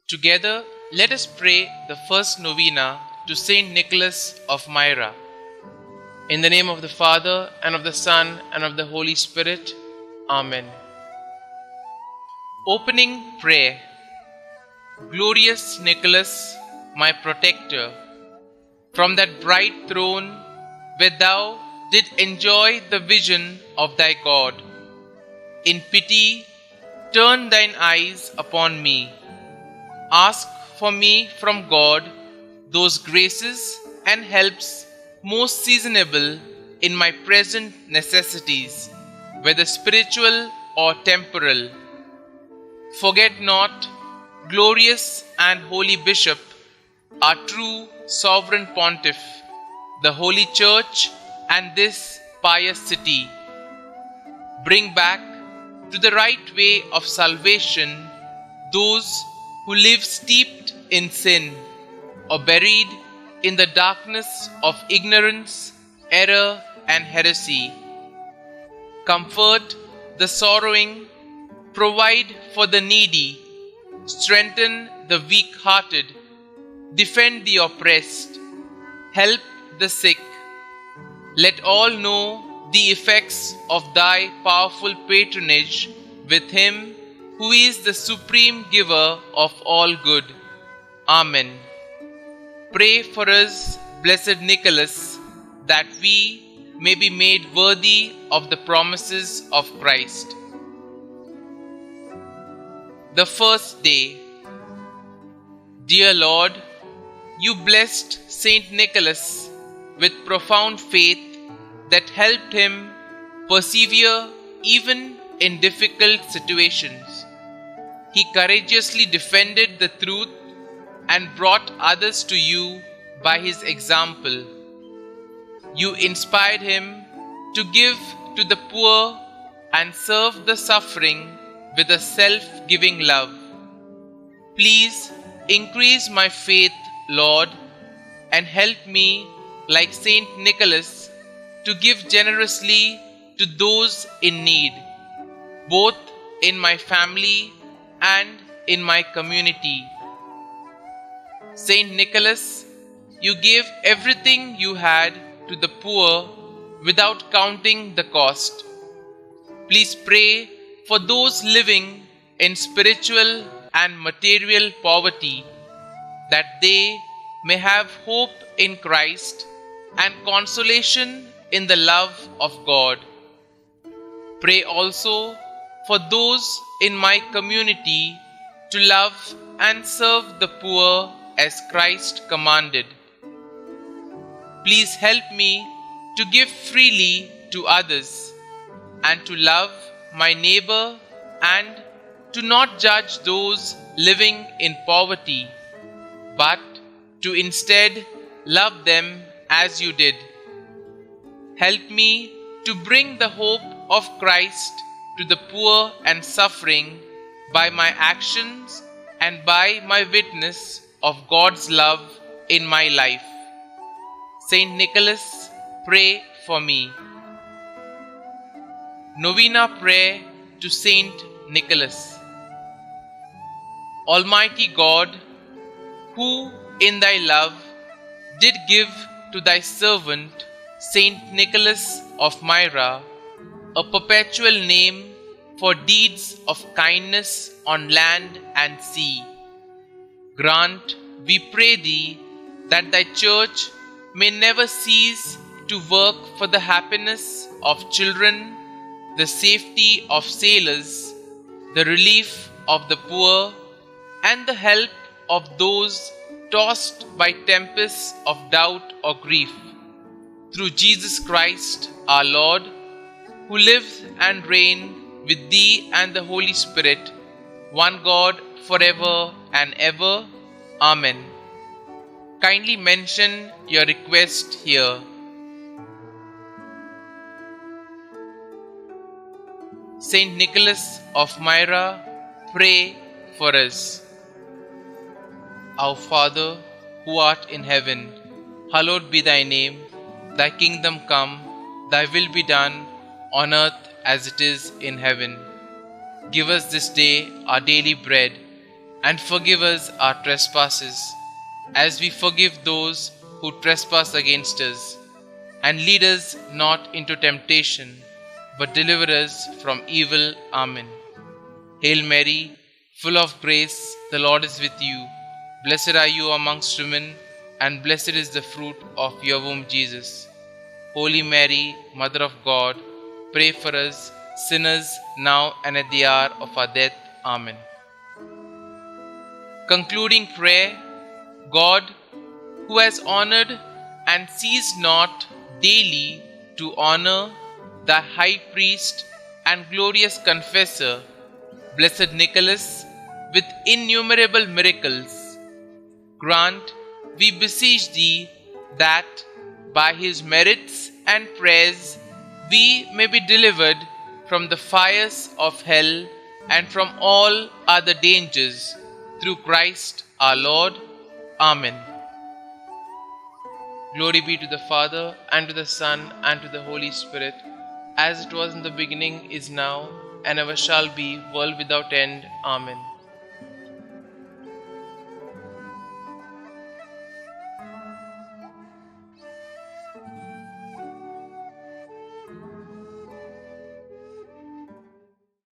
Together, let us pray the first novena to St Nicholas of Myra. In the name of the Father, and of the Son, and of the Holy Spirit. Amen. Opening prayer. Glorious Nicholas, my protector, from that bright throne where thou did enjoy the vision of thy God, in pity turn thine eyes upon me. Ask for me from God those graces and helps most seasonable in my present necessities, whether spiritual or temporal. Forget not, glorious and holy Bishop, our true sovereign pontiff, the Holy Church and this pious city. Bring back to the right way of salvation those who live steeped in sin or buried in the darkness of ignorance, error, and heresy. Comfort the sorrowing, provide for the needy, strengthen the weak-hearted, defend the oppressed, help the sick. Let all know the effects of thy powerful patronage with him who is the supreme giver of all good. Amen. Pray for us, blessed Nicholas, that we may be made worthy of the promises of Christ. The first day. Dear Lord, you blessed St. Nicholas with profound faith that helped him persevere even in difficult situations. He courageously defended the truth and brought others to you by his example. You inspired him to give to the poor and serve the suffering with a self-giving love. Please increase my faith, Lord, and help me, like St. Nicholas, to give generously to those in need, both in my family and in my community. St. Nicholas, you gave everything you had to the poor without counting the cost. Please pray for those living in spiritual and material poverty, that they may have hope in Christ and consolation in the love of God. Pray also for those in my community to love and serve the poor as Christ commanded. Please help me to give freely to others and to love my neighbor and to not judge those living in poverty, but to instead love them as you did. Help me to bring the hope of Christ to the poor and suffering by my actions and by my witness of God's love in my life. St. Nicholas, pray for me. Novena prayer to St. Nicholas. Almighty God, who in thy love did give to thy servant St. Nicholas of Myra a perpetual name for deeds of kindness on land and sea, grant, we pray thee, that thy church may never cease to work for the happiness of children, the safety of sailors, the relief of the poor, and the help of those tossed by tempests of doubt or grief. Through Jesus Christ our Lord, who lives and reigns with thee and the Holy Spirit, one God, forever and ever. Amen. Kindly mention your request here. St. Nicholas of Myra, pray for us. Our Father, who art in heaven, hallowed be thy name. Thy kingdom come, thy will be done, on earth as it is in heaven. Give us this day our daily bread, and forgive us our trespasses, as we forgive those who trespass against us. And lead us not into temptation, but deliver us from evil. Amen. Hail Mary, full of grace, the Lord is with you. Blessed are you amongst women, and blessed is the fruit of your womb, Jesus. Holy Mary, Mother of God, pray for us sinners now and at the hour of our death. Amen. Concluding prayer. God, who has honored and ceased not daily to honor thy high priest and glorious confessor, Blessed Nicholas, with innumerable miracles, grant, we beseech thee, that by his merits and prayers we may be delivered from the fires of hell and from all other dangers, through Christ our Lord. Amen. Glory be to the Father, and to the Son, and to the Holy Spirit, as it was in the beginning, is now, and ever shall be, world without end. Amen.